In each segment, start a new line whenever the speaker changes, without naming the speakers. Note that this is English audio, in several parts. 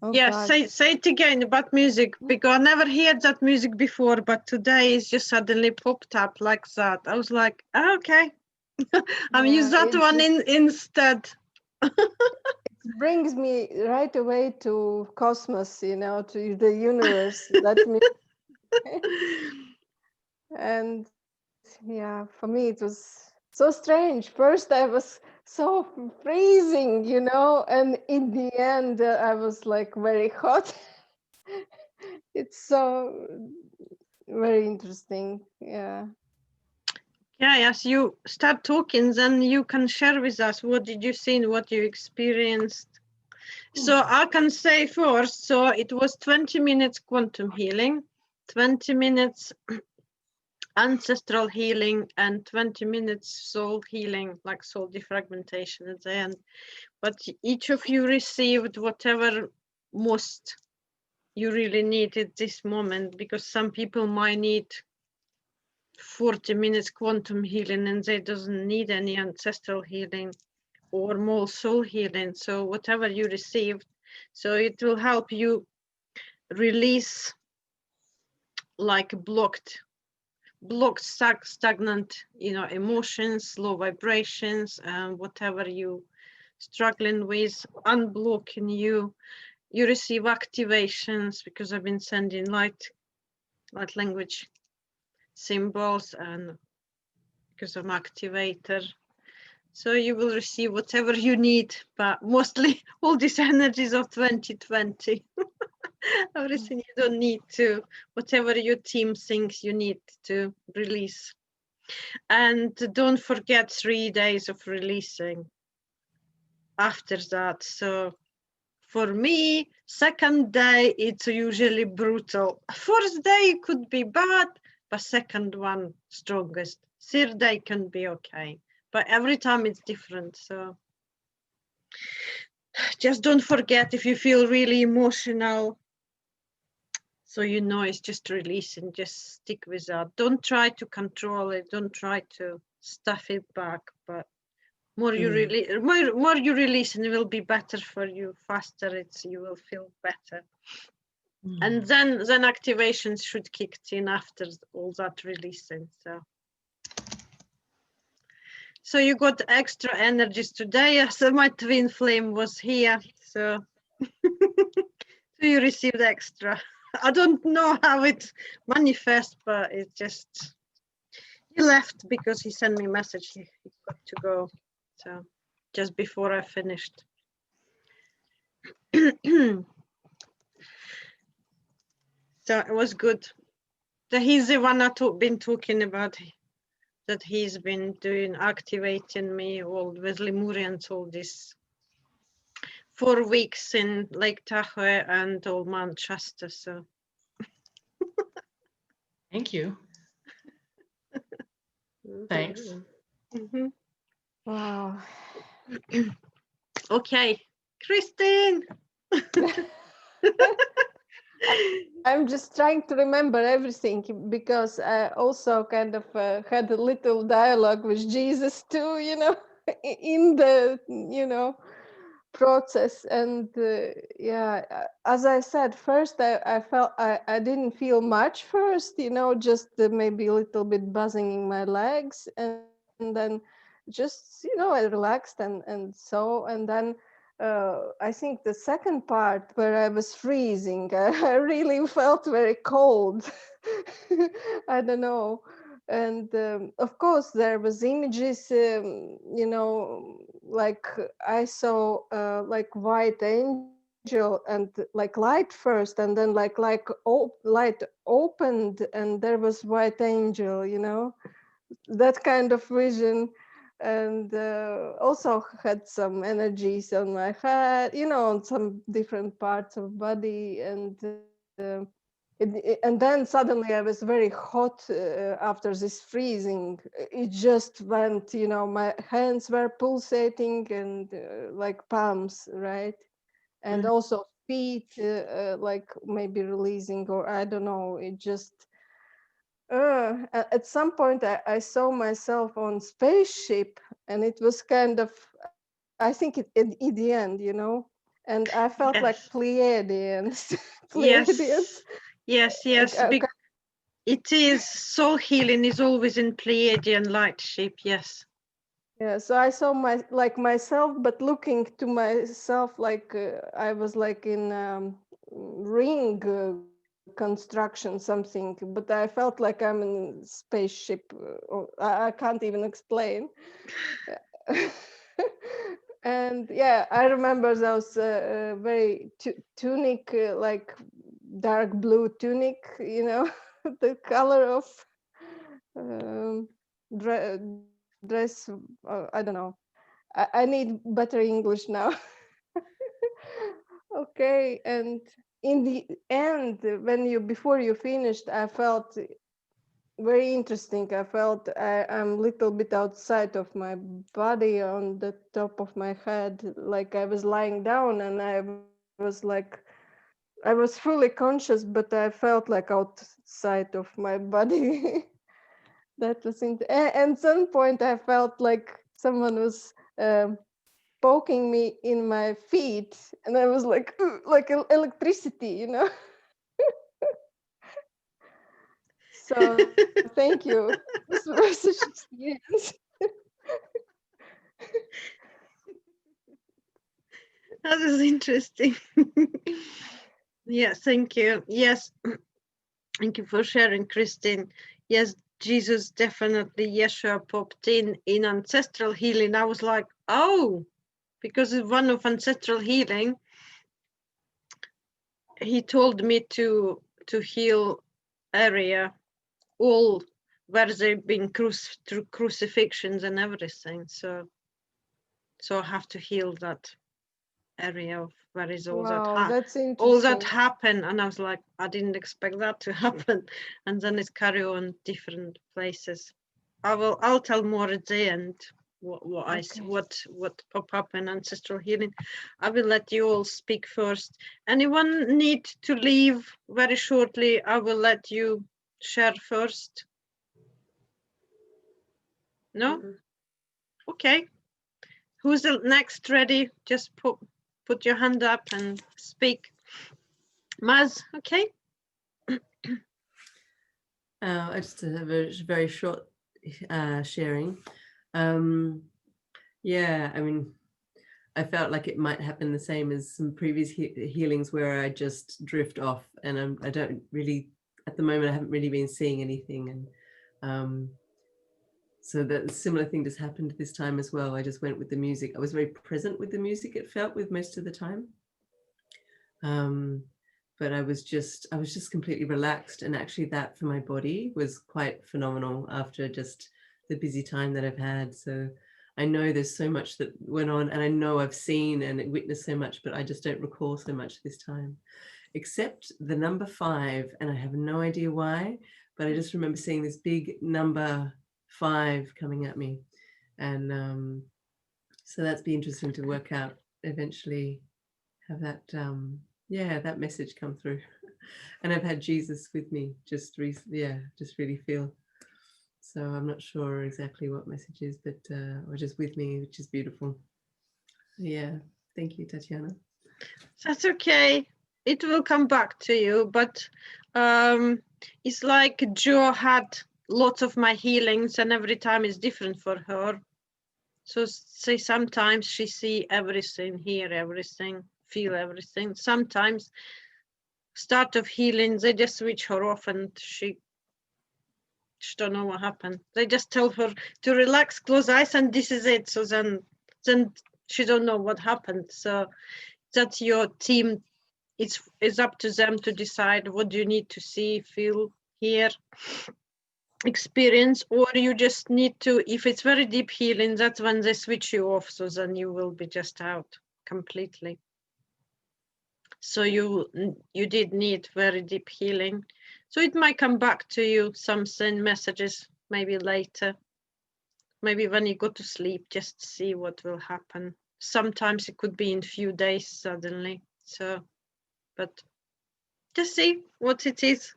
Oh
Yeah,
God.
say it again about music, because I never heard that music before, but today it's just suddenly popped up like that. I was like, "Ah, okay, I'm use
Yeah,
that
it
one
just
instead."
brings me right away to cosmos, you know, to the universe. That me and yeah, for me it was so strange. First I was so freezing, you know, and in the end I was like very hot. It's so very interesting. Yeah.
Yeah, as you start talking, then you can share with us what did you see and what you experienced. So I can say first, so it was 20 minutes quantum healing, 20 minutes ancestral healing, and 20 minutes soul healing, like soul defragmentation at the end. But each of you received whatever most you really need at this moment, because some people might need 40 minutes quantum healing and they doesn't need any ancestral healing or more soul healing. So whatever you received, so it will help you release like blocked stagnant, you know, emotions, low vibrations, and whatever you struggling with, unblocking you. You receive activations, because I've been sending light language symbols, and because I'm activator. So you will receive whatever you need, but mostly all these energies of 2020. Everything you don't need to, whatever your team thinks you need to release. And don't forget 3 days of releasing after that. So for me, second day, it's usually brutal. First day could be bad, but second one strongest. Third day can be okay, but every time it's different. So just don't forget, if you feel really emotional, so you know it's just releasing, just stick with that. Don't try to control it. Don't try to stuff it back, but more you release, more you release, and it will be better for you. Faster, you will feel better. And then activations should kick in after all that releasing. So you got extra energies today. So my twin flame was here, so so you received extra. I don't know how it manifests, but it just, he left because he sent me a message. He got to go. So just before I finished. So it was good. So he's the one I've been talking about, that he's been doing, activating me all with Lemurians all this 4 weeks in Lake Tahoe and all Manchester. So
Thank you. Thanks.
Mhm.
Wow.
Okay, Christine.
I'm just trying to remember everything because I also kind of had a little dialogue with Jesus too, you know, in the, you know, process. And yeah, as I said, first I felt I didn't feel much first, you know, just maybe a little bit buzzing in my legs. And then just, you know, I relaxed and then I think the second part where I was freezing, I really felt very cold. I don't know. And of course, there was images, you know, like I saw like white angel and like light first, and then light opened, and there was white angel, you know, that kind of vision. And also had some energies on my head, you know, on some different parts of body. And and then suddenly I was very hot after this freezing. It just went, you know, my hands were pulsating and like palms, right? And also feet like maybe releasing, or I don't know, it just at some point I saw myself on spaceship, and it was kind of I think in the end, you know, and I felt like
Yes,
Pleiadians. Pleiadians.
yes, yes. It is soul healing is always in Pleiadian light shape. Yes.
Yeah, so I saw myself, but looking to myself like I was like in ring construction something, but I felt like I'm in spaceship. I can't even explain. And yeah, I remember those very tunic, like dark blue tunic, you know, the color of um, dress. I don't know. I need better English now. Okay, and in the end, when you before you finished, I felt very interesting. I felt I'm a little bit outside of my body on the top of my head, like I was lying down, and I was like, I was fully conscious, but I felt like outside of my body. That was and some point I felt like someone was poking me in my feet, and I was like, "Ugh," like electricity, you know. So thank you. This was such experience.
That is interesting. Yes, thank you. Yes, thank you for sharing, Christine. Yes, Jesus definitely, Yeshua popped in ancestral healing. I was like, oh, because it's one of ancestral healing, he told me to heal area all where they've been through crucifixions and everything. So I have to heal that area of where is
Wow, that's
all that
interesting.
happened, and I was like, I didn't expect that to happen, and then it carry on different places. I'll tell more at the end what I see,
Okay.
what pop up in ancestral healing. I will let you all speak first. Anyone need to leave very shortly? I will let you share first. No?
Mm-mm.
Okay. Who's the next ready? Just put your hand up and speak. Maz, okay?
I just have a very short sharing. Yeah, I mean, I felt like it might happen the same as some previous healings where I just drift off, and I don't really, at the moment, I haven't really been seeing anything, and so the similar thing just happened this time as well. I just went with the music. I was very present with the music. It felt with most of the time. But I was just completely relaxed, and actually that for my body was quite phenomenal after just the busy time that I've had. So I know there's so much that went on, and I know I've seen and witnessed so much, but I just don't recall so much this time, except the number 5, and I have no idea why, but I just remember seeing this big number 5 coming at me, and so that's be interesting to work out eventually, have that that message come through. And I've had Jesus with me just really feel. So I'm not sure exactly what message is, but or just with me, which is beautiful. Yeah, thank you, Tatiana.
That's okay. It will come back to you, but it's like Jo had lots of my healings, and every time is different for her. So say sometimes she see everything, hear everything, feel everything. Sometimes start of healing, they just switch her off, and she don't know what happened. They just tell her to relax, close eyes, and this is it. So then she don't know what happened. So that's your team. It's up to them to decide what you need to see, feel, hear, experience, or you just need to, if it's very deep healing, that's when they switch you off. So then you will be just out completely. So you did need very deep healing. So it might come back to you, something, messages, maybe later. Maybe when you go to sleep, just see what will happen. Sometimes it could be in few days suddenly. So, but just see what it is.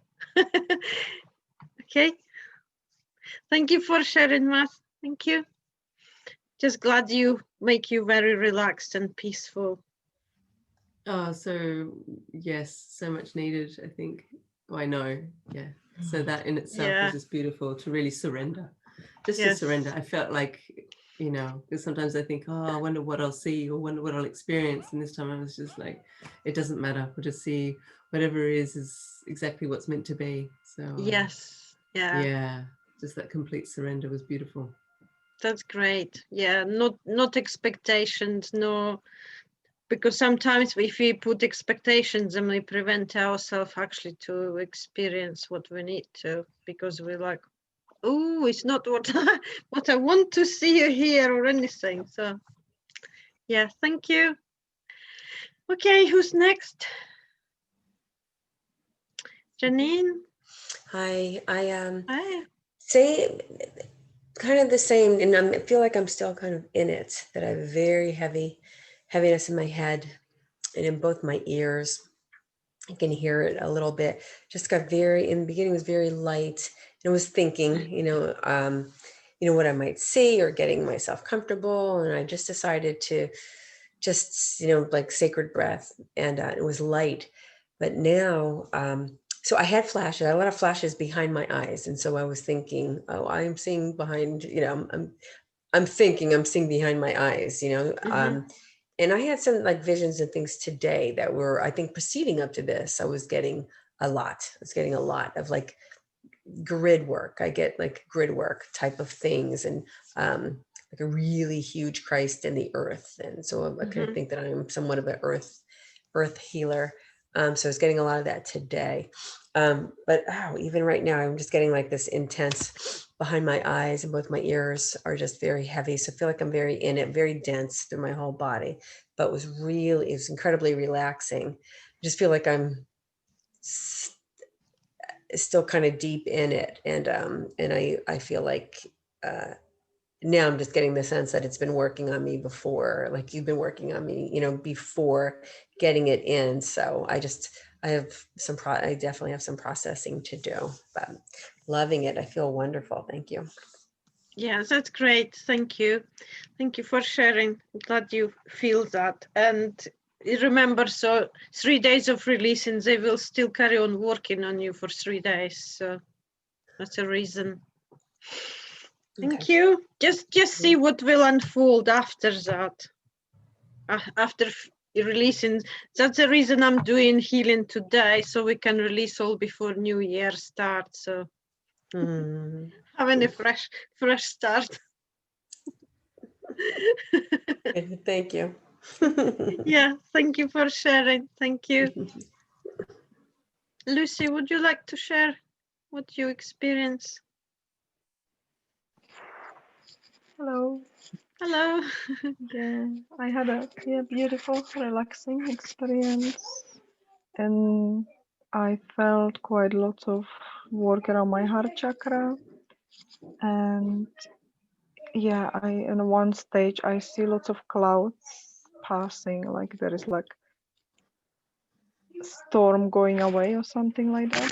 Okay. Thank you for sharing, Matt. Thank you. just glad you make you very relaxed and peaceful.
Oh, so yes, so much needed, I think. Oh, I know, yeah. So that in itself
Yeah.
was just beautiful, to really surrender, just to
Yes.
surrender. I felt like, you know, because sometimes I think, oh, I wonder what I'll see or wonder what I'll experience. And this time I was just like, it doesn't matter. We'll just see whatever is exactly what's meant to be. So
Yes. Yeah.
yeah, just that complete surrender was beautiful.
That's great. Yeah, not expectations, no, because sometimes if we put expectations, then we prevent ourselves actually to experience what we need to, because we're like, oh, it's not what what I want to see or hear or anything. So yeah, thank you. Okay, who's next? Janine?
Hi, I
Hi.
say kind of the same, and I feel like I'm still kind of in it, that I have a very heaviness in my head and in both my ears. I can hear it a little bit. Just got very, in the beginning was very light, and was thinking, what I might see or getting myself comfortable. And I just decided to just, like sacred breath, and it was light. But now, so I had flashes, I had a lot of flashes behind my eyes. And so I was thinking, oh, I'm seeing behind, I'm thinking I'm seeing behind my eyes, and I had some like visions and things today that were, I think, proceeding up to this. I was getting a lot of like grid work. I get like grid work type of things, and like a really huge Christ in the earth. And so I kind of think that I'm somewhat of an earth healer. So I was getting a lot of that today. But even right now, I'm just getting like this intense behind my eyes, and both my ears are just very heavy. So I feel like I'm very in it, very dense through my whole body, but it was incredibly relaxing. I just feel like I'm still kind of deep in it. And I feel like now I'm just getting the sense that it's been working on me before, like you've been working on me, before getting it in. So I definitely have some processing to do, but loving it. I feel wonderful. Thank you.
Yeah, that's great. Thank you. Thank you for sharing. Glad you feel that. And remember, so 3 days of releasing, they will still carry on working on you for 3 days. So that's a reason. Thank you. Just see what will unfold after that. After releasing, that's the reason I'm doing healing today, so we can release all before New Year starts. So having a fresh start.
Thank you.
Yeah, thank you for sharing. Thank you. Lucy, would you like to share what you experience?
Hello.
Hello.
Yeah, I had a beautiful, relaxing experience, and I felt quite a lot of work around my heart chakra. And yeah, in one stage I see lots of clouds passing, like there is like storm going away or something like that.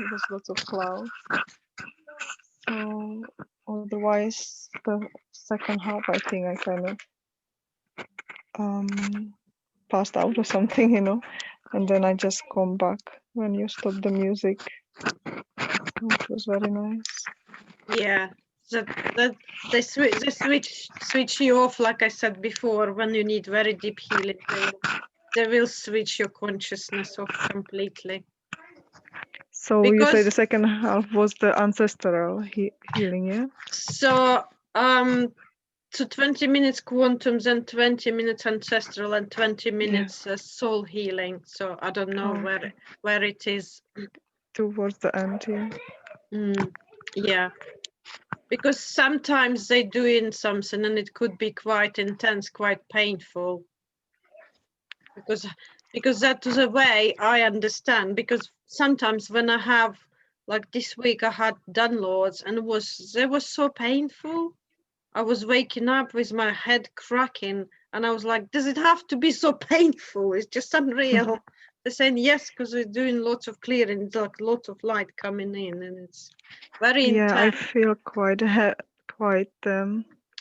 There's lots of clouds. So otherwise, the second half, I think I kind of passed out or something, and then I just come back when you stop the music, which was very nice.
Yeah, they switch you off, like I said before. When you need very deep healing, they will switch your consciousness off completely.
So you say the second half was the ancestral healing, yeah?
So so 20 minutes quantum, then 20 minutes ancestral, and 20 minutes soul healing. So I don't know where it is.
Towards the end, yeah.
Yeah, because sometimes they doing something and it could be quite intense, quite painful. Because that's the way I understand. Because sometimes when I have, like this week, I had downloads and they was so painful. I was waking up with my head cracking, and I was like, does it have to be so painful? It's just unreal. They're saying yes, because we're doing lots of clearing, it's like lots of light coming in, and it's very intense.
I feel quite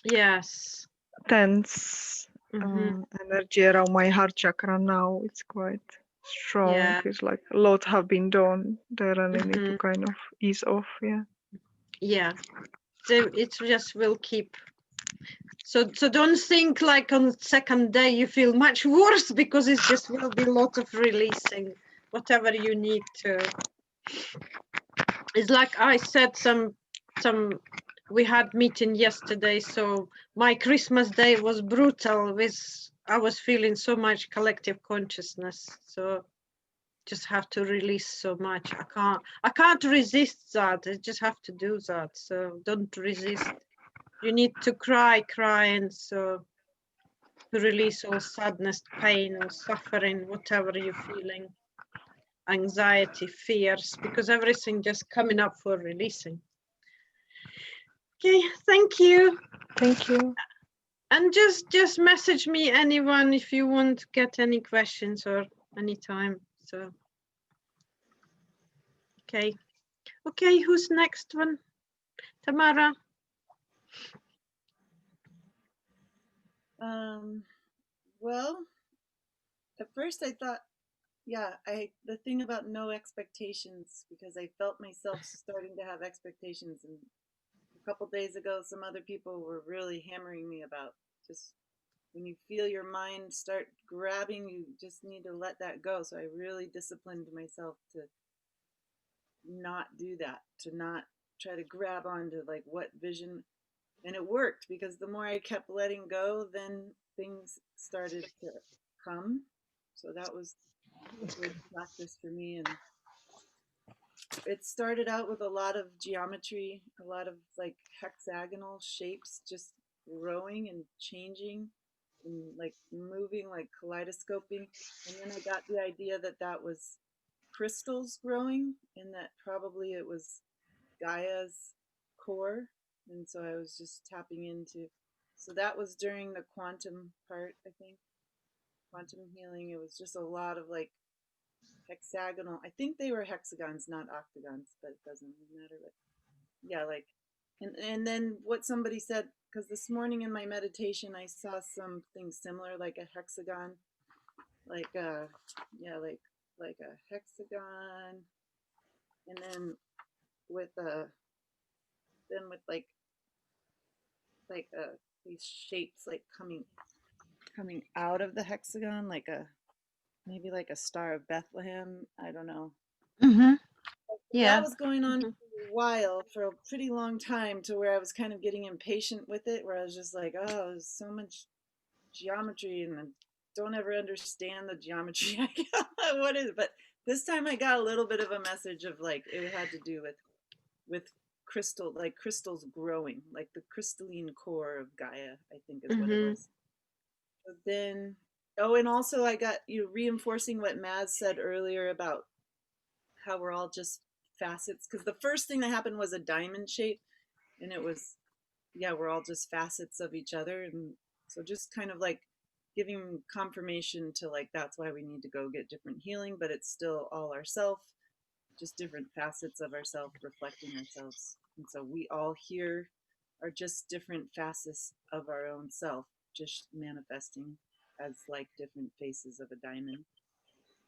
yes,
tense
Mhm.
energy around my heart chakra now. It's quite strong.
Yeah.
It's like a lot have been done there and I need to
Mhm.
kind of ease off. Yeah.
Yeah. So it just will keep. So don't think like on second day you feel much worse, because it just will be a lot of releasing whatever you need to. It's like I said, we had meeting yesterday, so my Christmas day was brutal with, I was feeling so much collective consciousness, so just have to release so much. I can't resist that. I just have to do that. So don't resist. You need to cry, and so to release all sadness, pain, or suffering, whatever you're feeling, anxiety, fears, because everything just coming up for releasing. Okay, thank you.
Thank you.
And just message me, anyone, if you want to get any questions or anytime. So, okay. Okay, who's next one? Tamara?
Well, at first I thought, yeah, the thing about no expectations, because I felt myself starting to have expectations, and a couple days ago some other people were really hammering me about just when you feel your mind start grabbing, you just need to let that go. So I really disciplined myself to not do that, to not try to grab onto like what vision. And it worked, because the more I kept letting go, then things started to come. So that was good practice for me. And it started out with a lot of geometry, a lot of like hexagonal shapes just growing and changing and like moving, like kaleidoscoping. And then I got the idea that that was crystals growing, and that probably it was Gaia's core. And so I was just tapping into, so that was during the quantum part, I think, quantum healing. It was just a lot of like hexagonal, I think they were hexagons, not octagons, but it doesn't really matter. But yeah, like, and then what somebody said, because this morning in my meditation I saw something similar, like a hexagon, like yeah, like a hexagon, and then with like these shapes like coming out of the hexagon, like a maybe like a Star of Bethlehem. I don't know.
Mm-hmm.
That
Yeah.
was going on for a while, for a pretty long time, to where I was kind of getting impatient with it, where I was just like, oh, there's so much geometry and I don't ever understand the geometry. What is it? But this time I got a little bit of a message of like it had to do with crystal, like crystals growing, like the crystalline core of Gaia, I think is what it
Mm-hmm.
was. But then, oh, and also I got you reinforcing what Maz said earlier about how we're all just facets, because the first thing that happened was a diamond shape, and it was, yeah, we're all just facets of each other. And so just kind of like giving confirmation to like that's why we need to go get different healing, but it's still all ourself, just different facets of ourself reflecting ourselves. And so we all here are just different facets of our own self, just manifesting as like different faces of a diamond.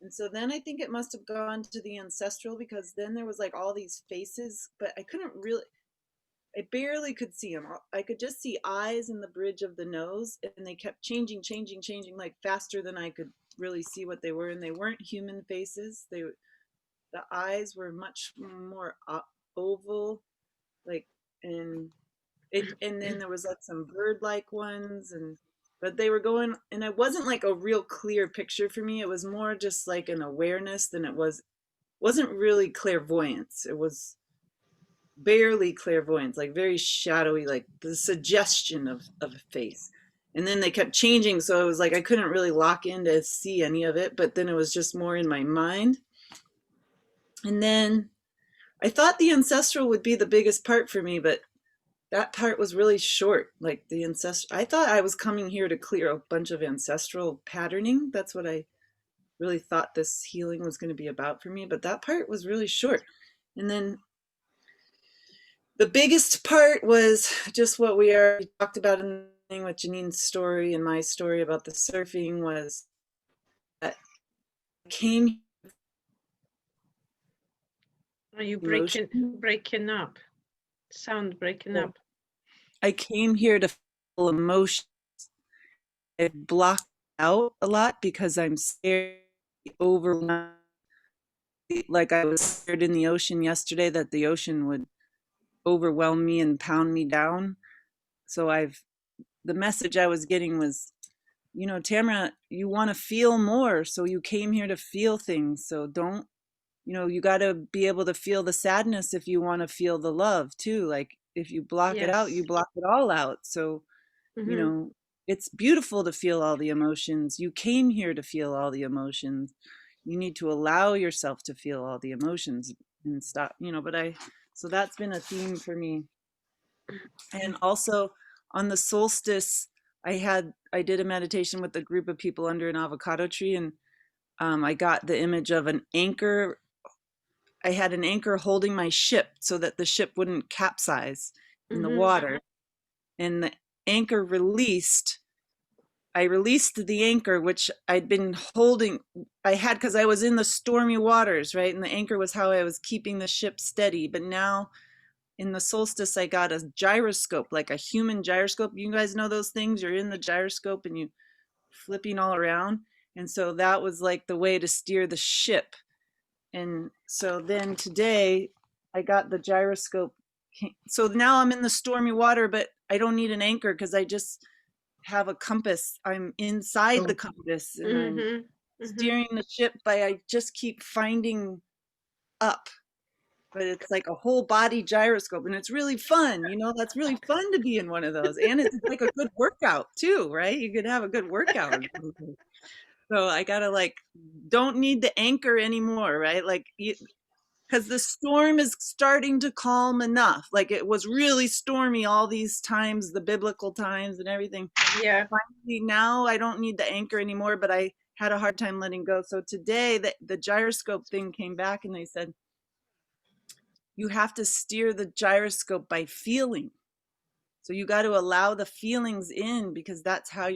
And so then I think it must have gone to the ancestral, because then there was like all these faces, but I couldn't really, I barely could see them. I could just see eyes in the bridge of the nose, and they kept changing, like faster than I could really see what they were. And they weren't human faces. The eyes were much more oval, like, and then there was like some bird-like ones, but they were going, and it wasn't like a real clear picture for me. It was more just like an awareness than it wasn't really clairvoyance. It was barely clairvoyance, like very shadowy, like the suggestion of a face. And then they kept changing, so it was like I couldn't really lock in to see any of it, but then it was just more in my mind. And then I thought the ancestral would be the biggest part for me, but that part was really short. Like the ancestral, I thought I was coming here to clear a bunch of ancestral patterning. That's what I really thought this healing was going to be about for me, but that part was really short. And then the biggest part was just what we already talked about in with Janine's story and my story about the surfing was that I came
Are you
emotion.
breaking up? Sound breaking up.
I came here to feel emotion. I blocked out a lot because I'm scared, overwhelmed. Like I was scared in the ocean yesterday that the ocean would overwhelm me and pound me down. So the message I was getting was, you know, Tamara, you want to feel more. So you came here to feel things. So don't, you know, you got to be able to feel the sadness if you want to feel the love too. Like if you block it out, you block it all out. So, you know, it's beautiful to feel all the emotions. You came here to feel all the emotions. You need to allow yourself to feel all the emotions and stop, you know, so that's been a theme for me. And also on the solstice, I did a meditation with a group of people under an avocado tree, and I got the image of an anchor. I had an anchor holding my ship so that the ship wouldn't capsize in the water. And the anchor released. I released the anchor, which I'd been holding. I had, because I was in the stormy waters, right? And the anchor was how I was keeping the ship steady. But now in the solstice, I got a gyroscope, like a human gyroscope. You guys know those things? You're in the gyroscope and you flipping all around. And so that was like the way to steer the ship. And so then today I got the gyroscope. So now I'm in the stormy water, but I don't need an anchor because I just have a compass. I'm inside the compass and I'm steering the ship I just keep finding up. But it's like a whole body gyroscope and it's really fun. You know, that's really fun to be in one of those. And it's like a good workout too, right? You could have a good workout. So I gotta don't need the anchor anymore, right? Because the storm is starting to calm enough. Like it was really stormy all these times, the biblical times and everything.
Yeah.
Finally, now I don't need the anchor anymore, but I had a hard time letting go. So today the gyroscope thing came back and they said, you have to steer the gyroscope by feeling. So you got to allow the feelings in because that's how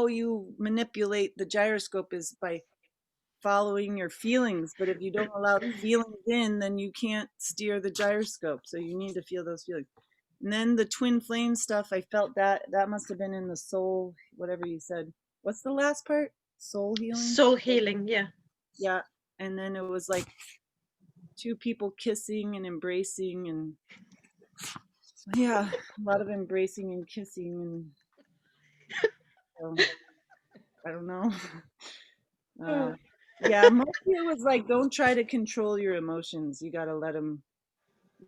you manipulate the gyroscope is by following your feelings. But if you don't allow the feelings in, then you can't steer the gyroscope. So you need to feel those feelings. And then the twin flame stuff, I felt that must have been in the soul, whatever you said. What's the last part? Soul healing?
Soul healing, yeah.
Yeah. And then it was like two people kissing and embracing and yeah, a lot of embracing and kissing and so, I don't know. Yeah, mostly it was like, don't try to control your emotions. You got to let them,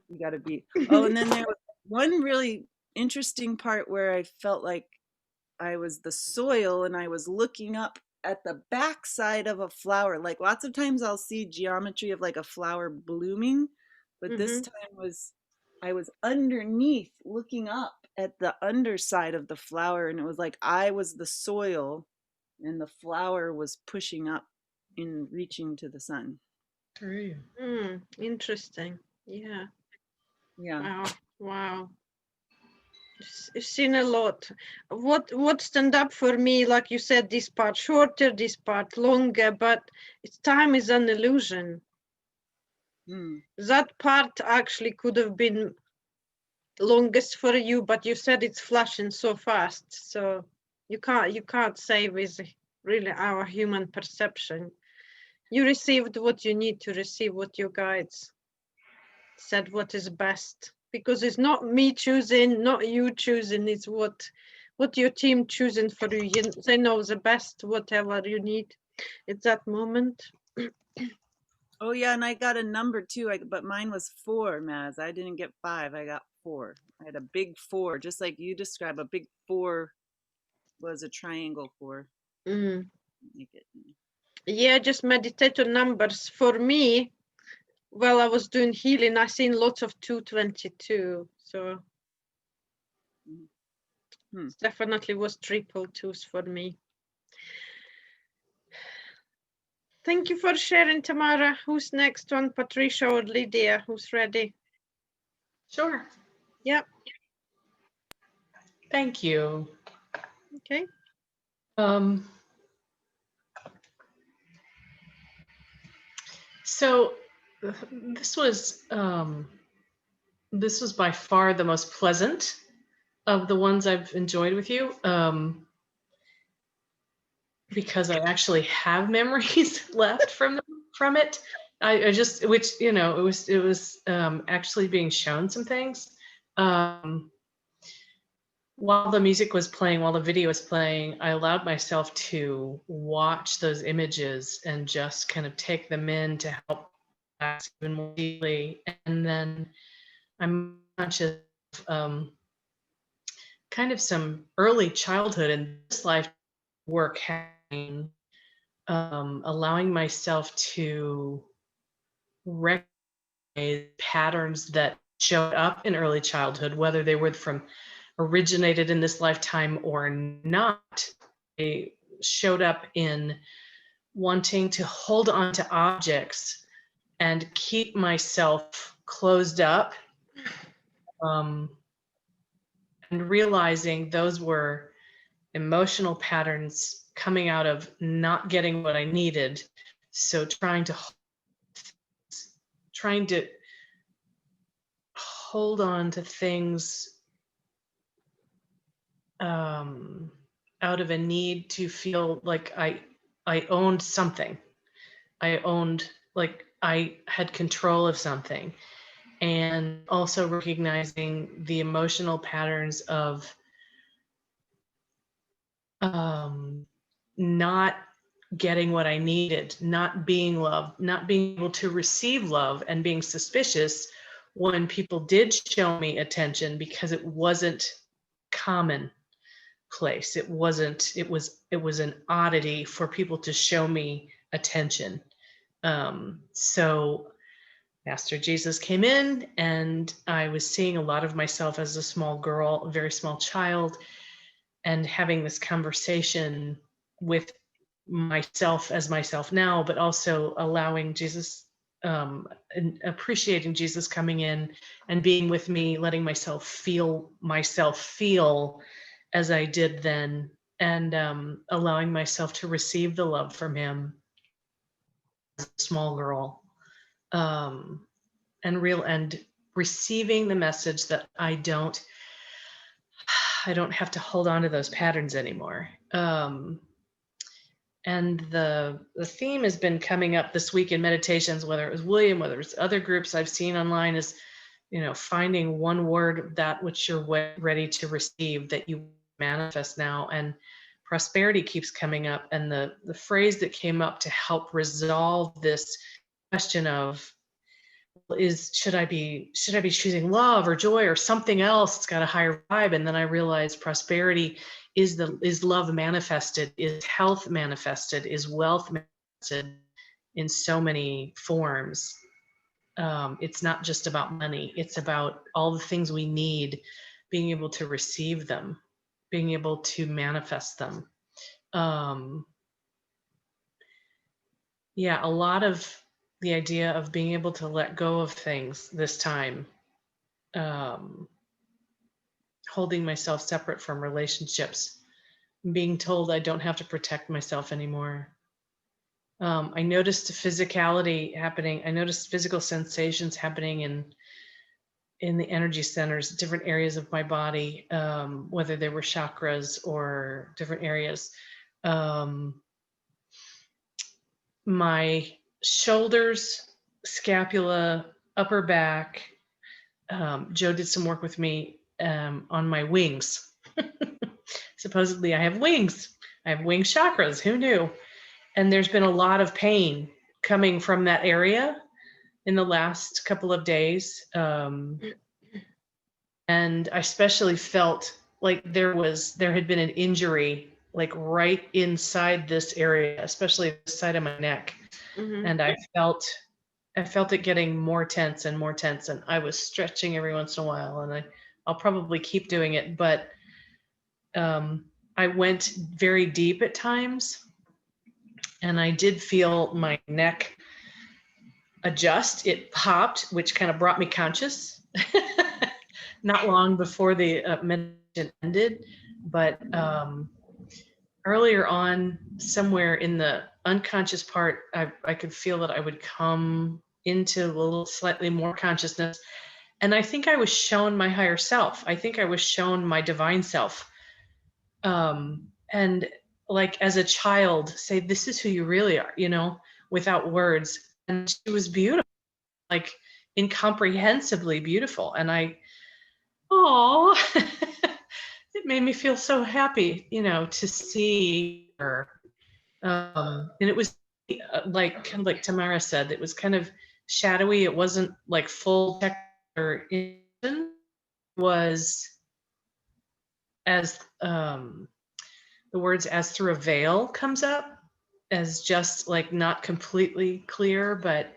you got to be. Oh, and then there was one really interesting part where I felt like I was the soil and I was looking up at the backside of a flower. Like lots of times I'll see geometry of like a flower blooming, but this time I was underneath looking up at the underside of the flower and it was like I was the soil and the flower was pushing up in reaching to the sun.
Interesting. Yeah.
Yeah.
Wow. I've seen a lot. What stand up for me, like you said, this part shorter, this part longer, but time is an illusion. That part actually could have been longest for you, but you said it's flashing so fast, so you can't say with really our human perception. You received what you need to receive, what your guides said what is best, because it's not me choosing, not you choosing, it's what your team choosing for you. They know the best, whatever you need at that moment.
Oh yeah, and I got a number too, but mine was 4, Maz. I didn't get 5, I got 4. I had a big 4, just like you describe. A big 4 was a triangle 4.
Yeah, just meditate on numbers. For me, while I was doing healing, I seen lots of 222. So definitely was triple 2s for me. Thank you for sharing, Tamara. Who's next one? Patricia or Lydia? Who's ready?
Sure.
Yep.
Thank you.
Okay.
So this was by far the most pleasant of the ones I've enjoyed with you, because I actually have memories left from it. I just, which, you know, it was actually being shown some things. While the music was playing, while the video was playing, I allowed myself to watch those images and just kind of take them in to help relax even more deeply. And then I'm conscious of kind of some early childhood and this life work happening, allowing myself to recognize patterns that showed up in early childhood, whether they were originated in this lifetime or not. They showed up in wanting to hold on to objects and keep myself closed up, and realizing those were emotional patterns coming out of not getting what I needed. So trying to hold on to things out of a need to feel like I owned something. I owned, like I had control of something. And also recognizing the emotional patterns of not getting what I needed, not being loved, not being able to receive love, and being suspicious when people did show me attention because it wasn't commonplace. It was an oddity for people to show me attention. So Master Jesus came in, and I was seeing a lot of myself as a small girl, a very small child, and having this conversation with myself as myself now, but also allowing Jesus, and appreciating Jesus coming in and being with me, letting myself feel as I did then, and allowing myself to receive the love from him as a small girl, and receiving the message that I don't have to hold on to those patterns anymore. And the theme has been coming up this week in meditations, whether it was William, whether it's other groups I've seen online, is, you know, finding one word, that which you're ready to receive, that you manifest now. And prosperity keeps coming up. And the phrase that came up to help resolve this question of, should I be choosing love or joy or something else? It's got a higher vibe. And then I realized prosperity is love manifested, is health manifested, is wealth manifested in so many forms. It's not just about money. It's about all the things we need, being able to receive them, being able to manifest them. Yeah, a lot of the idea of being able to let go of things this time, holding myself separate from relationships, being told I don't have to protect myself anymore. I noticed physicality happening. I noticed physical sensations happening in the energy centers, different areas of my body, whether they were chakras or different areas. My shoulders, scapula, upper back. Joe did some work with me on my wings. Supposedly I have wings. I have wing chakras. Who knew? And there's been a lot of pain coming from that area in the last couple of days. And I especially felt like there had been an injury, like right inside this area, especially the side of my neck. Mm-hmm. And I felt it getting more tense, and I was stretching every once in a while, and I'll probably keep doing it, but I went very deep at times, and I did feel my neck adjust. It popped, which kind of brought me conscious. Not long before the meditation ended, but earlier on, somewhere in the unconscious part, I could feel that I would come into a little slightly more consciousness. And I think I was shown my higher self. I think I was shown my divine self. And like as a child, say, this is who you really are, you know, without words. And she was beautiful, like incomprehensibly beautiful. And it made me feel so happy, you know, to see her. And it was like, kind of like Tamara said, it was kind of shadowy. It wasn't like full or it was as the words "as through a veil" comes up as just like not completely clear, but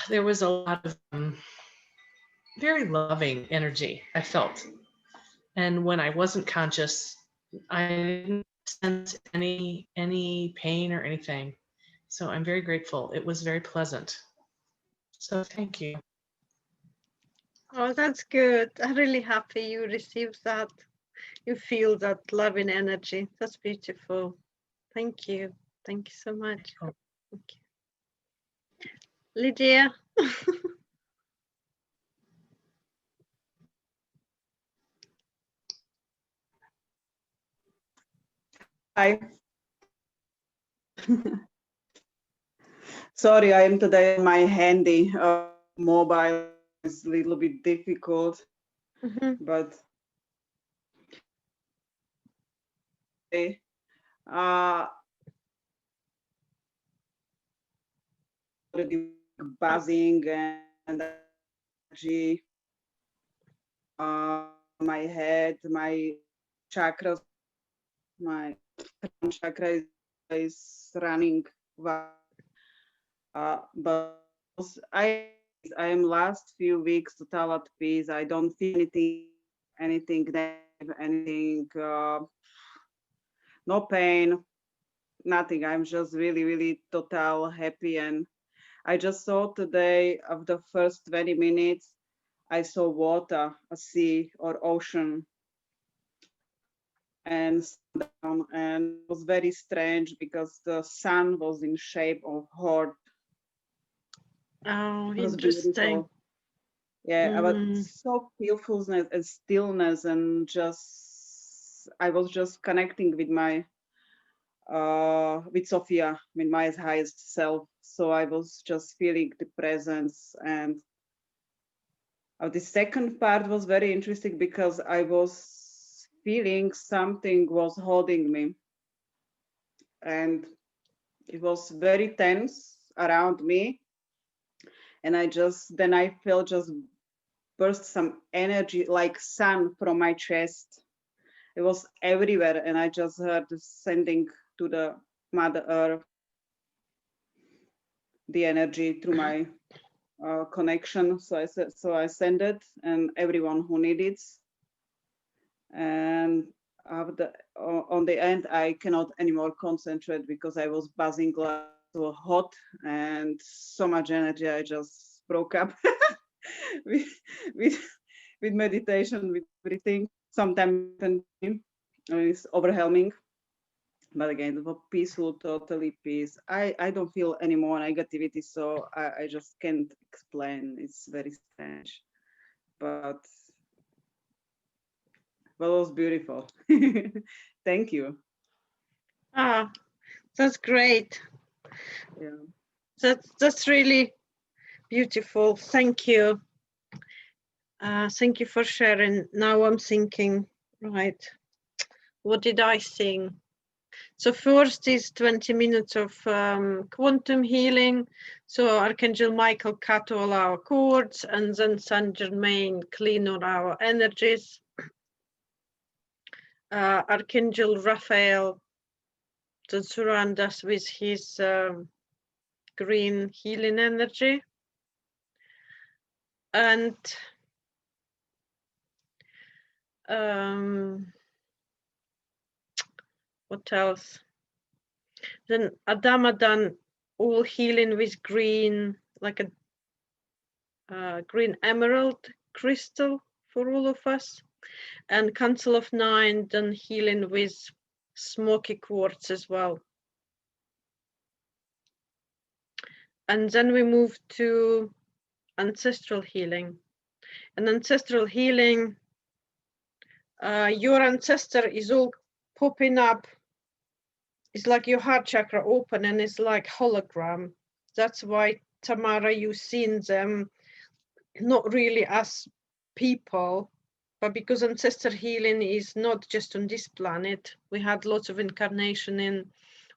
there was a lot of very loving energy I felt. And when I wasn't conscious, I didn't sense any pain or anything. So I'm very grateful. It was very pleasant. So thank you.
Oh, that's good. I'm really happy you received that. You feel that loving energy. That's beautiful. Thank you. Thank you so much.
Oh.
Thank you. Lydia.
Hi. Sorry, I am today on my handy mobile. It's a little bit difficult, but already buzzing and energy. My head, my chakras, my chakra is running. But I am last few weeks total at peace. I don't feel anything negative, anything, no pain, nothing. I'm just really total happy. And I just saw today of the first 20 minutes, I saw water, a sea or ocean, and down, and it was very strange because the sun was in shape of heart.
Oh,
It was
interesting.
beautiful. Yeah, but so peacefulness and stillness, and just I was just connecting with my with Sophia, with my highest self. So I was just feeling the presence. And the second part was very interesting because I was feeling something was holding me, and it was very tense around me. And then I felt just burst some energy like sun from my chest. It was everywhere, and I just heard sending to the Mother Earth the energy through my connection. So I send it, and everyone who needs it. And on the end, I cannot anymore concentrate because I was buzzing like so hot and so much energy. I just broke up with meditation, with everything. Sometimes it's overwhelming, but again, it was peaceful, totally peace. I don't feel any more negativity, so I just can't explain. It's very strange, but it was beautiful. Thank you.
Ah, that's great.
Yeah.
That's really beautiful. Thank you. Thank you for sharing. Now I'm thinking, right, what did I sing? So first is 20 minutes of quantum healing. So Archangel Michael cut all our cords, and then Saint Germain clean all our energies. Archangel Raphael to surround us with his green healing energy. And what else? Then Adamadan, all healing with green, like a green emerald crystal for all of us.
And Council of Nine, done healing with smoky quartz as well. And then we moved to ancestral healing. And ancestral healing, your ancestor is all popping up. It's like your heart chakra open and it's like hologram. That's why, Tamara, you've seen them not really as people, but because ancestor healing is not just on this planet. We had lots of incarnation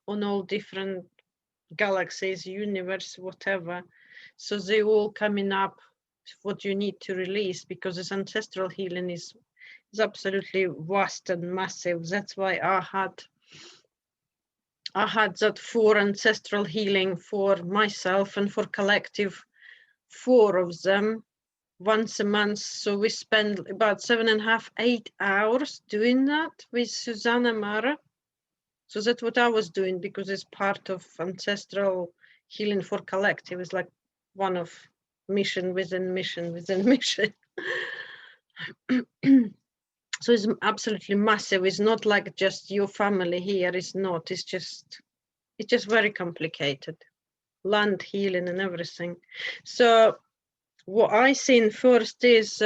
on all different galaxies, universe, whatever. So they all coming up what you need to release, because this ancestral healing is absolutely vast and massive. That's why I had that 4 ancestral healing for myself and for collective, 4 of them once a month. So we spend about 7.5, 8 hours doing that with Susanna Mara. So that's what I was doing, because it's part of ancestral healing for collective. It's like one of mission within mission within mission. So it's absolutely massive. It's not like just your family here. It's not. It's just very complicated. Land healing and everything. So what I seen first is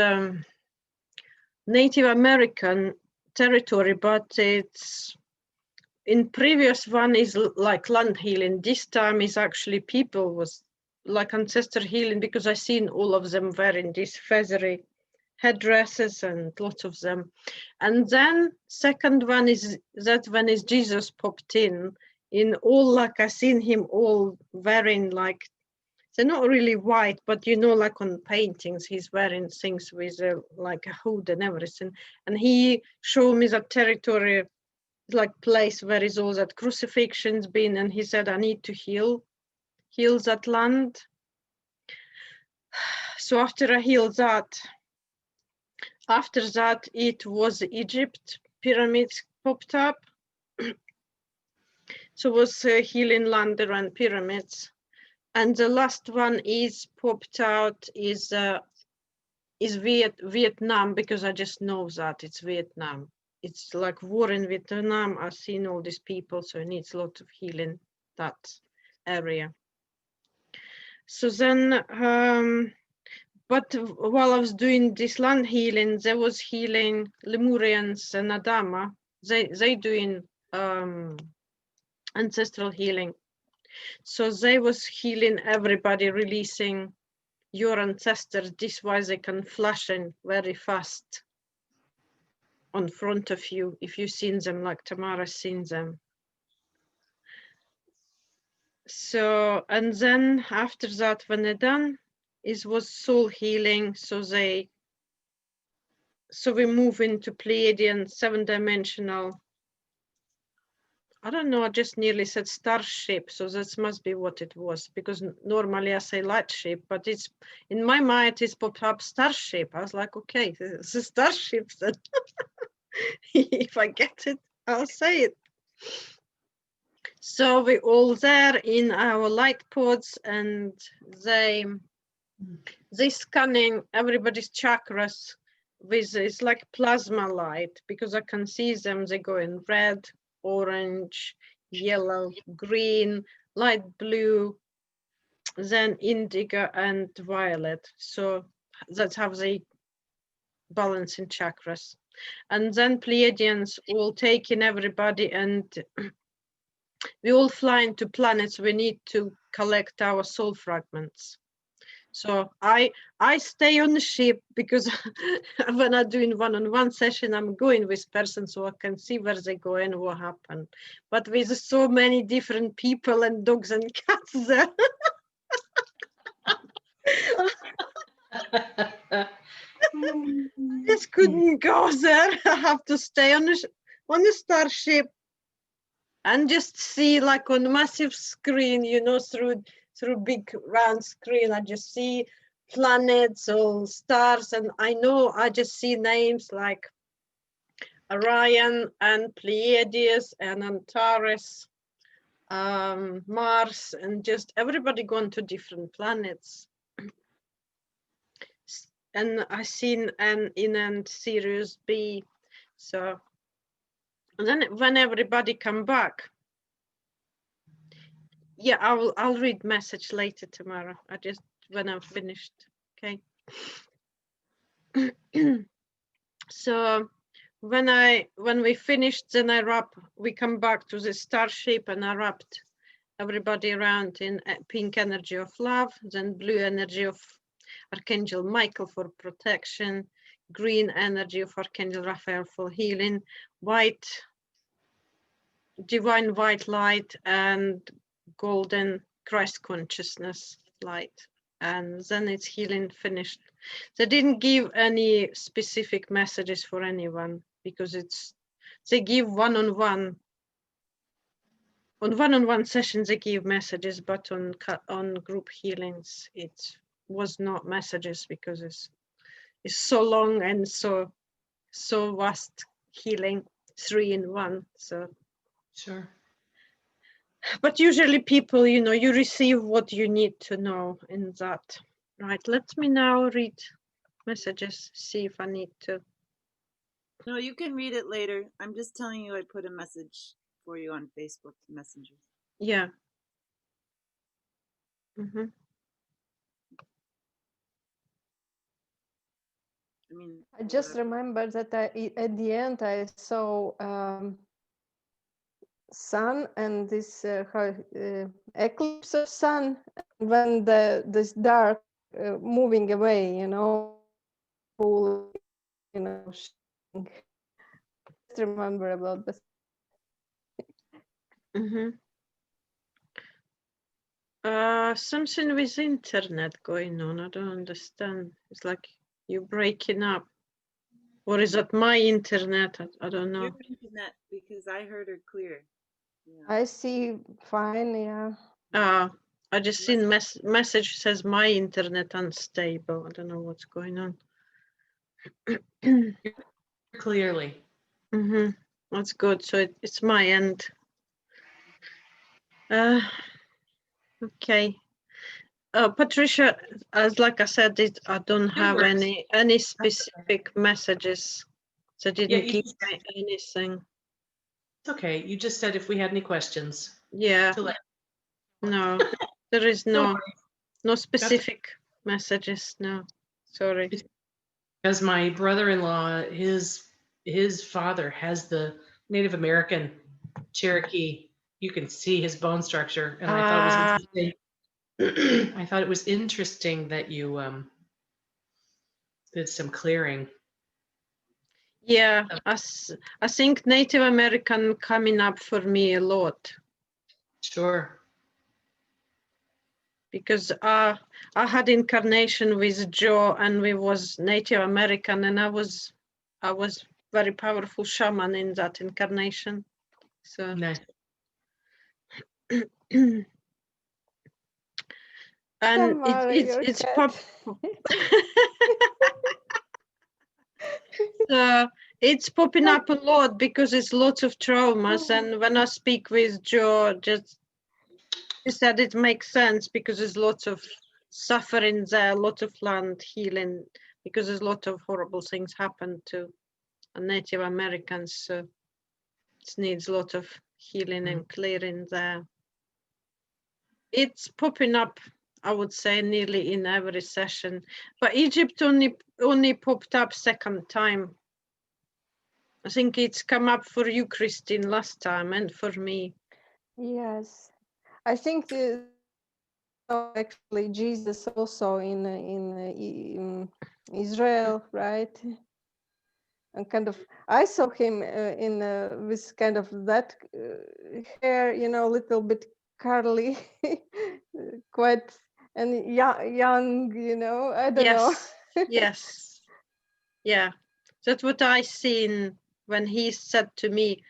Native American territory, but it's in previous one is like land healing. This time is actually people was like ancestor healing, because I seen all of them wearing these feathery headdresses and lots of them. And then second one is that when is Jesus popped in all, like I seen him all wearing like, they're not really white, but you know, like on paintings, he's wearing things with like a hood and everything. And he showed me that territory, like place where is all that crucifixions been, and he said, I need to heal that land. So after I healed that, after that it was Egypt, pyramids popped up. So it was healing land around pyramids. And the last one is popped out is Vietnam, because I just know that it's Vietnam. It's like war in Vietnam. I've seen all these people, so it needs a lot of healing, that area. So then, but while I was doing this land healing, there was healing Lemurians and Adama. They doing ancestral healing. So they was healing everybody, releasing your ancestors. This way they can flash in very fast on front of you if you've seen them, like Tamara's seen them. So, and then after that, when they're done, it was soul healing. So we move into Pleiadian 7-dimensional. I don't know, I just nearly said starship, so that must be what it was, because normally I say light ship, but it's in my mind it's popped up starship. I was like, okay, it's a starship then. If I get it, I'll say it. So we're all there in our light pods, and they scanning everybody's chakras with, it's like plasma light, because I can see them. They go in red, orange, yellow, green, light blue, then indigo and violet. So that's how they balance in chakras. And then Pleiadians all taking everybody, and we all fly into planets. We need to collect our soul fragments. So I stay on the ship, because when I'm doing one-on-one session, I'm going with person, so I can see where they go and what happened. But with so many different people and dogs and cats there, I just couldn't go there. I have to stay on the starship and just see, like on a massive screen, you know, through big round screen. I just see planets or stars, and I know I just see names like Orion and Pleiades and Antares, Mars, and just everybody going to different planets. and I seen an in and Sirius B. So then when everybody come back, yeah, I'll read message later tomorrow. I just when I'm finished. Okay. So when we finished, then I we come back to the star shape and I wrapped everybody around in pink energy of love, then blue energy of Archangel Michael for protection, green energy of Archangel Raphael for healing, white, divine white light, and golden Christ consciousness light. And then it's healing finished. They didn't give any specific messages for anyone because they give one-on-one. On one-on-one sessions, they give messages, but on group healings, it was not messages because it's so long and so vast healing, 3 in 1. So
Sure.
but usually people, you know, you receive what you need to know in that. Right, let me now read messages, see if I need to.
No, you can read it later. I'm just telling you I put a message for you on Facebook Messenger.
Yeah. Mm-hmm.
I mean,
I just
whatever.
remember that at the end I saw sun and this eclipse of sun when this dark moving away, you know, full, you know. Just remember about this.
Mm-hmm. Something with internet going on. I don't understand. It's like you're breaking up. Or is that my internet? I don't know.
Your internet, because I heard her clear. Yeah.
I see fine, yeah.
I just seen message says my internet unstable. I don't know what's going on.
Clearly.
Mm-hmm. That's good. So it's my end. Okay. Patricia, as like I said, I don't have
works.
any specific messages. So didn't
you
give
just-
me anything.
It's okay. You just said if we had any questions.
Yeah.
To let
No, there is
Don't
no specific messages. No, sorry.
Because my brother-in-law, his father has the Native American Cherokee. You can see his bone structure, and I thought it was interesting. I thought it was interesting that you did some clearing.
Yeah, I think Native American coming up for me a lot.
Sure.
Because I had incarnation with Joe and we was Native American and I was very powerful shaman in that incarnation. So
Nice.
and
Tamara, your
it's
cat.
pop it's popping up a lot because it's lots of traumas and when I speak with Joe, just he said it makes sense because there's lots of suffering there, a lot of land healing because there's a lot of horrible things happen to Native Americans. So it needs a lot of healing and clearing there. It's popping up, I would say, nearly in every session. But Egypt only popped up second time. I think it's come up for you, Christine, last time and for me.
Yes, I think actually Jesus also in Israel, right? And kind of, I saw him in with kind of that hair, you know, a little bit curly, quite and young, you know. I don't know.
Yes, yeah. That's what I seen when he said to me,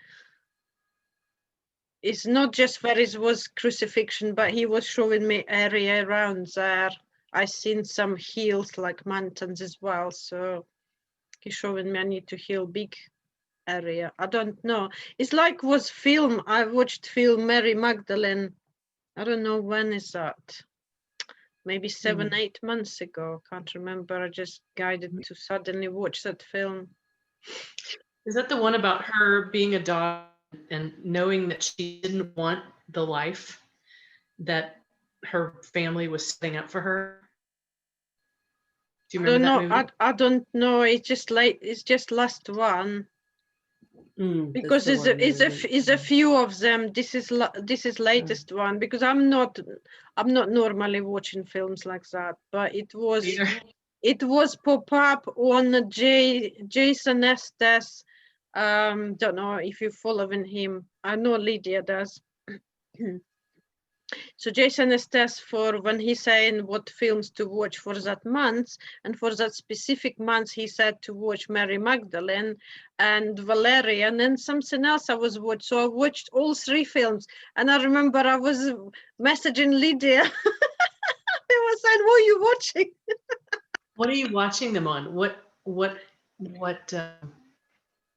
it's not just where it was crucifixion, but he was showing me area around there. I seen some hills like mountains as well. So he's showing me I need to heal big area. I don't know. It's like was film. I watched film Mary Magdalene. I don't know when is that. maybe 7-8 months ago. I can't remember. I just guided to suddenly watch that film.
Is that the one about her being a dog and knowing that she didn't want the life that her family was setting up for her? Do you remember that movie?
I don't know. It's just late. It's just last one. Because it's a few of them. This is latest one, because I'm not normally watching films like that, but it was pop up on Jason Estes. Don't know if you're following him. I know Lydia does. So Jason Estes, for when he's saying what films to watch for that month, and for that specific month, he said to watch Mary Magdalene and Valerian and something else I was watching. So I watched all 3 films, and I remember I was messaging Lydia. I was saying, "What are you watching?"
What are you watching them on?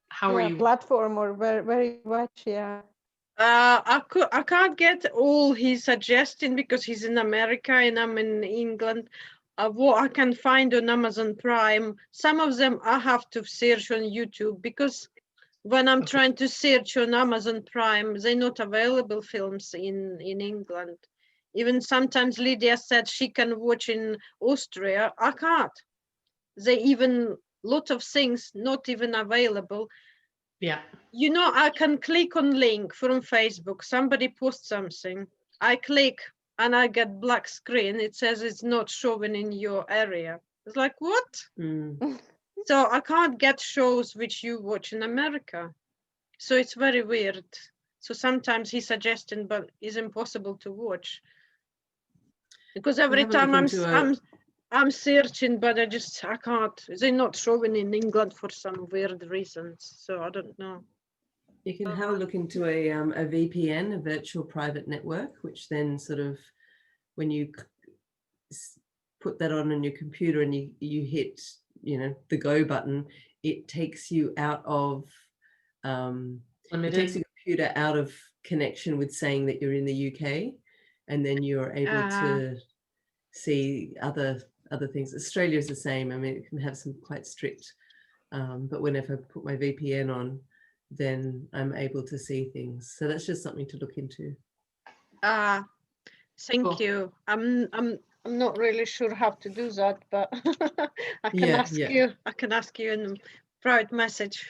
How are you?
Platform or where you watch? Yeah.
I can't get all he's suggesting because he's in America and I'm in England. What I can find on Amazon Prime, some of them I have to search on YouTube, because when I'm trying to search on Amazon Prime, they're not available films in England. Even sometimes Lydia said she can watch in Austria. I can't. They even lot of things not even available.
Yeah.
You know, I can click on link from Facebook. Somebody posts something. I click and I get black screen. It says it's not showing in your area. It's like, what? So I can't get shows which you watch in America. So it's very weird. So sometimes he's suggesting, but it's impossible to watch. Because every time I'm searching, but I can't. They're not showing in England for some weird reasons. So I don't know.
You can have a look into a VPN, a virtual private network, which then sort of, when you put that on your computer and you hit, the go button, it takes you out of, it takes your computer out of connection with saying that you're in the UK, and then you're able to see other things. Australia is the same. I mean, it can have some quite strict, but whenever I put my VPN on, then I'm able to see things. So that's just something to look into.
Thank you. I'm not really sure how to do that, but I can ask you. I can ask you in private message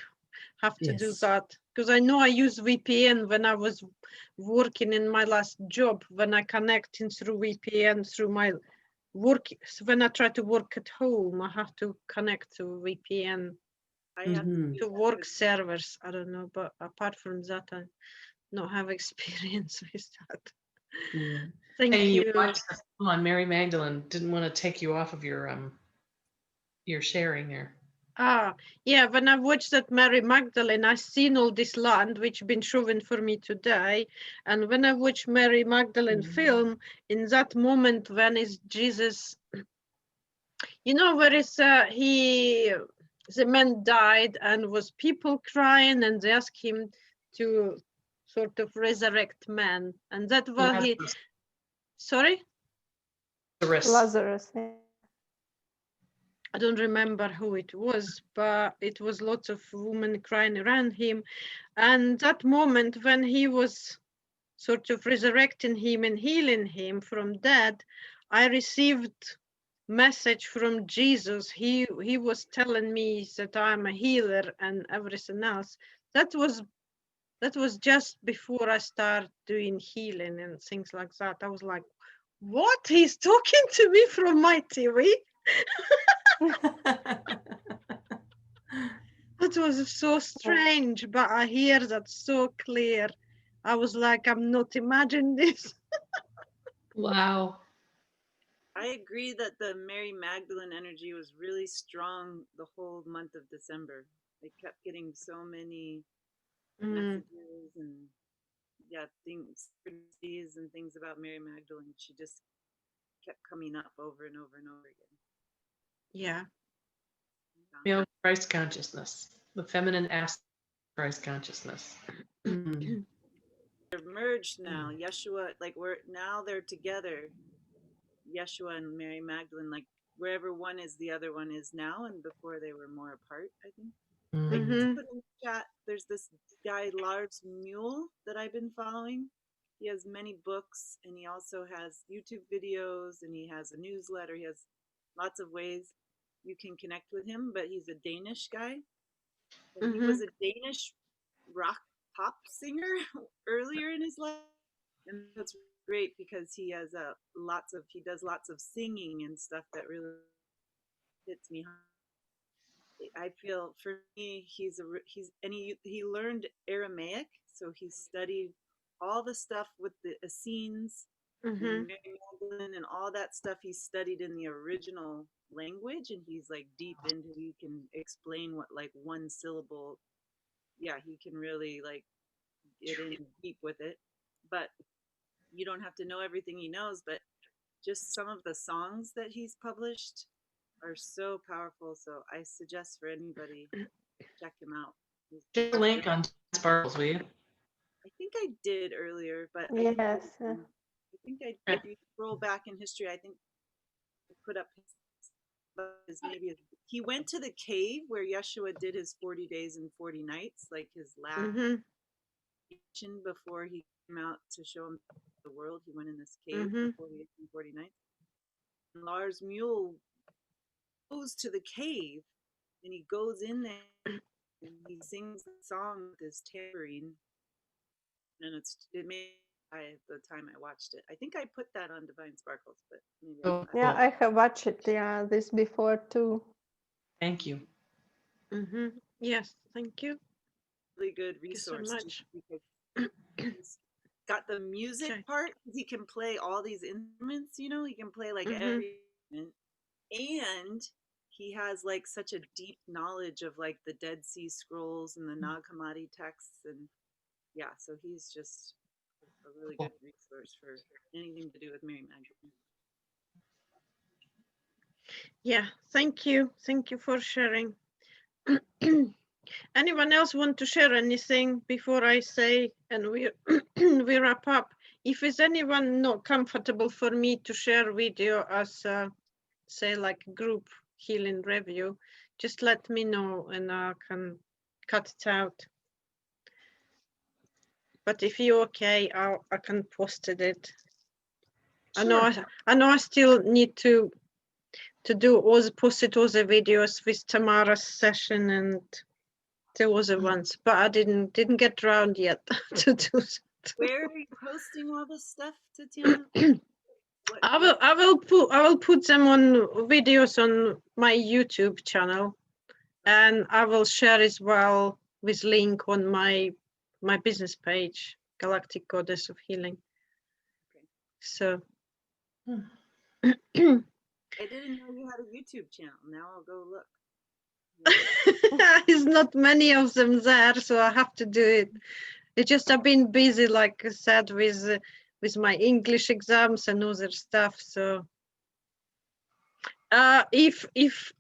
how to do that, because I know I use VPN when I was working in my last job. When I connecting through VPN through my work, when I try to work at home, I have to connect to VPN. I have to work servers. I don't know, but apart from that, I don't have experience with that.
Yeah.
Thank you.
You watched the film on Mary Magdalene. Didn't want to take you off of your sharing there.
Yeah, when I watched that Mary Magdalene, I seen all this land which been shown for me today. And when I watched Mary Magdalene film, in that moment when is Jesus, where is the man died and was people crying and they asked him to sort of resurrect man. And that was sorry?
Lazarus.
I don't remember who it was, but it was lots of women crying around him. And that moment when he was sort of resurrecting him and healing him from death, I received message from Jesus. He was telling me that I'm a healer and everything else. That was just before I started doing healing and things like that. I was like, what? He's talking to me from my TV? That was so strange, but I hear that so clear. I was like, I'm not imagining this.
Wow.
I agree that the Mary Magdalene energy was really strong the whole month of December. I kept getting so many messages and things and things about Mary Magdalene. She just kept coming up over and over and over again.
Yeah.
Male Christ consciousness, the feminine aspect of Christ consciousness.
They're merged now. Yeshua, they're together. Yeshua and Mary Magdalene, like wherever one is, the other one is now, and before they were more apart, I think. Like,
Mhm.
put in the chat, there's this guy Lars Mule that I've been following. He has many books, and he also has YouTube videos, and he has a newsletter. He has lots of ways you can connect with him, but he's a Danish guy. And he was a Danish rock pop singer earlier in his life. And that's great because he has he does lots of singing and stuff that really hits me. I feel for me, he learned Aramaic, so he studied all the stuff with the Essenes and Mary Magdalene and all that stuff. He studied in the original language, and he's like deep into. He can explain what like one syllable. Yeah, he can really like get in deep with it. But you don't have to know everything he knows. But just some of the songs that he's published are so powerful. So I suggest for anybody, check him out.
Share a link on Sparkles, will you?
I think I did earlier, but
Yes.
I think if you scroll back in history, I think I put up he went to the cave where Yeshua did his 40 days and 40 nights, like his last mission before he came out to show him the world. He went in this cave for 40 days and 40 nights. And Lars Mule goes to the cave, and he goes in there and he sings the song with his tambourine, and it made the time I watched it. I think I put that on Divine Sparkles, but maybe
Yeah, I have watched it. This before too.
Thank you.
Yes, thank you.
Really good
Thank you so
resource
much.
because he's got the music part. He can play all these instruments. You know, he can play like every instrument, and he has like such a deep knowledge of like the Dead Sea Scrolls and the Nag Hammadi texts, and yeah, so he's just a really good resource for anything to do with Mary Magdalene.
Yeah, thank you. Thank you for sharing. Anyone else want to share anything before I say and we we wrap up? If is anyone not comfortable for me to share video as say like group healing review, just let me know and I can cut it out. But if you're okay, I can post it.
Sure.
I know I still need to do all the posted all the videos with Tamara's session and there was a once, but I didn't get around yet to do that.
Where are you posting all this stuff, Tatiana?
I will put them on videos on my YouTube channel, and I will share as well with link on my business page, Galactic Goddess of Healing.
Okay.
So
I didn't know you had a YouTube channel. Now I'll go look.
there's not many of them there, so I have to do it. It's just I've been busy, like I said, with my English exams and other stuff. So if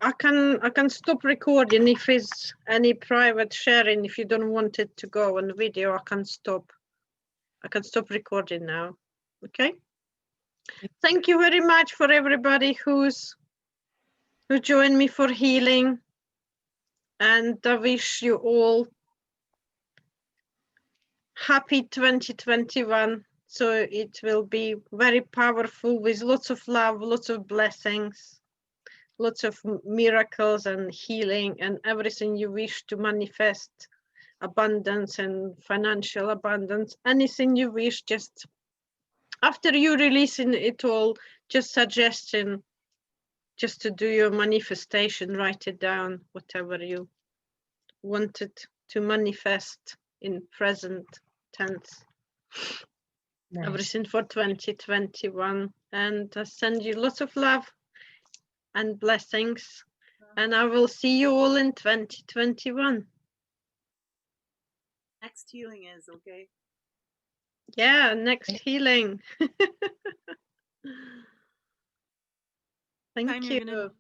I can stop recording if it's any private sharing. If you don't want it to go on video, I can stop recording now. Okay. Thank you very much for everybody who joined me for healing, and I wish you all happy 2021. So it will be very powerful with lots of love, lots of blessings, lots of miracles and healing and everything you wish to manifest, abundance and financial abundance, anything you wish. Just after you releasing it all, just suggestion, just to do your manifestation, write it down, whatever you wanted to manifest in present tense. Nice. Everything for 2021, and I send you lots of love and blessings, and I will see you all in 2021.
Next healing is okay.
Yeah, next healing. Thank you.